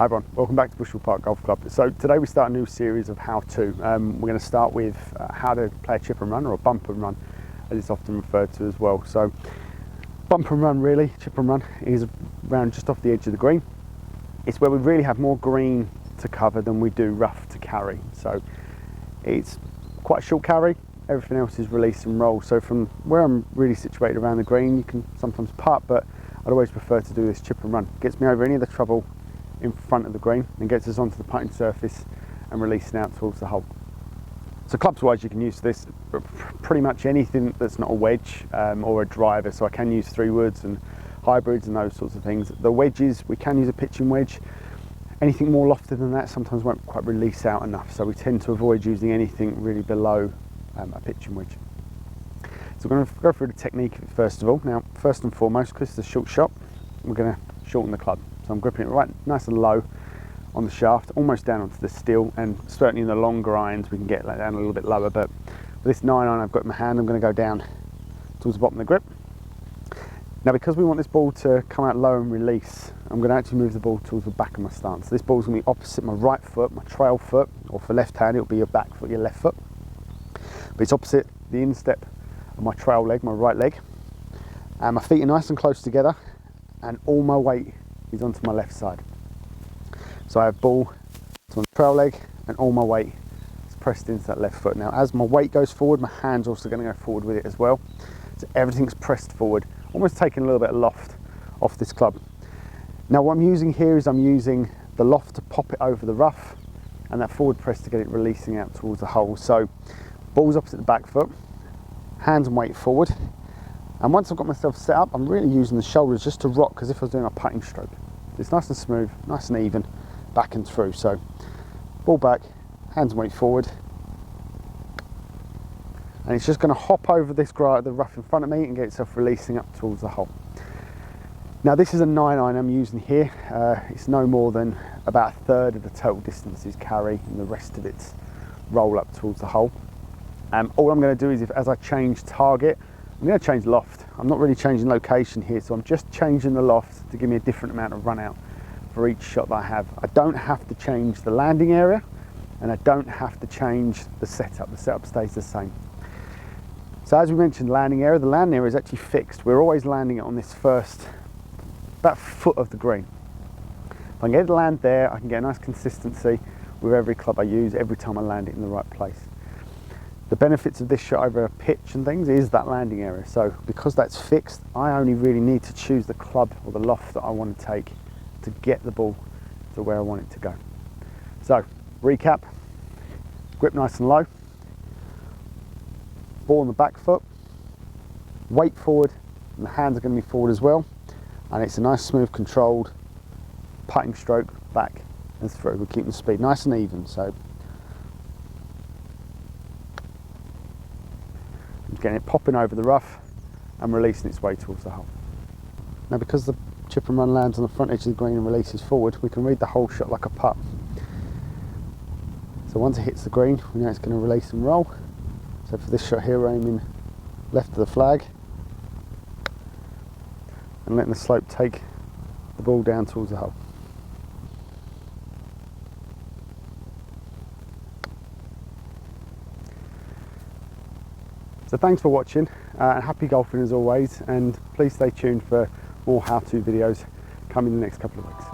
Hi everyone, welcome back to Bushel Park Golf Club. So today we start a new series of how-to. We're going to start with how to play a chip and run, or a bump and run as it's often referred to as well. So bump and run really, chip and run is around just off the edge of the green. It's where we really have more green to cover than we do rough to carry. So it's quite a short carry, everything else is release and roll. So from where I'm really situated around the green, you can sometimes putt, but I'd always prefer to do this chip and run. Gets me over any of the trouble in front of the green and gets us onto the putting surface and releasing out towards the hole. So clubs wise, you can use this pretty much anything that's not a wedge or a driver. So I can use 3-woods and hybrids and those sorts of things. The wedges, we can use a pitching wedge. Anything more lofted than that sometimes won't quite release out enough, so we tend to avoid using anything really below a pitching wedge. So we're going to go through the technique first of all. Now, first and foremost, because it's a short shot, we're going to shorten the club. So I'm gripping it right nice and low on the shaft, almost down onto the steel, and certainly in the longer irons we can get that down a little bit lower, but with this 9-iron I've got in my hand, I'm going to go down towards the bottom of the grip. Now, because we want this ball to come out low and release, I'm going to actually move the ball towards the back of my stance. So this ball's going to be opposite my right foot, my trail foot, or for left hand it'll be your back foot, your left foot. But it's opposite the instep of my trail leg, my right leg. And my feet are nice and close together, and all my weight is onto my left side. So I have ball to my trail leg, and all my weight is pressed into that left foot. Now, as my weight goes forward, my hand's also going to go forward with it as well. So everything's pressed forward, almost taking a little bit of loft off this club. Now what I'm using here is I'm using the loft to pop it over the rough, and that forward press to get it releasing out towards the hole. So ball's opposite the back foot, hands and weight forward, and once I've got myself set up, I'm really using the shoulders just to rock as if I was doing a putting stroke. It's nice and smooth, nice and even, back and through. So ball back, hands and weight forward, and it's just going to hop over this the rough in front of me and get itself releasing up towards the hole. Now this is a 9-iron I'm using here. It's no more than about 1/3 of the total distance is carry, and the rest of it's roll up towards the hole. All I'm going to do is, as I change target, I'm going to change loft. I'm not really changing location here, so I'm just changing the loft to give me a different amount of run out for each shot that I have. I don't have to change the landing area, and I don't have to change the setup. The setup stays the same. So as we mentioned, landing area, the landing area is actually fixed. We're always landing it on this first, about foot of the green. If I can get it to land there, I can get a nice consistency with every club I use, every time I land it in the right place. The benefits of this shot over a pitch and things is that landing area. So because that's fixed, I only really need to choose the club or the loft that I want to take to get the ball to where I want it to go. So recap, grip nice and low, ball on the back foot, weight forward, and the hands are going to be forward as well, and it's a nice smooth controlled putting stroke back and through. We're keeping the speed nice and even. So I'm getting it popping over the rough and releasing its way towards the hole. Now because the chip and run lands on the front edge of the green and releases forward, we can read the whole shot like a putt. So once it hits the green, we know it's going to release and roll. So for this shot here, we're aiming left of the flag and letting the slope take the ball down towards the hole. So thanks for watching, and happy golfing as always, and please stay tuned for more how-to videos coming in the next couple of weeks.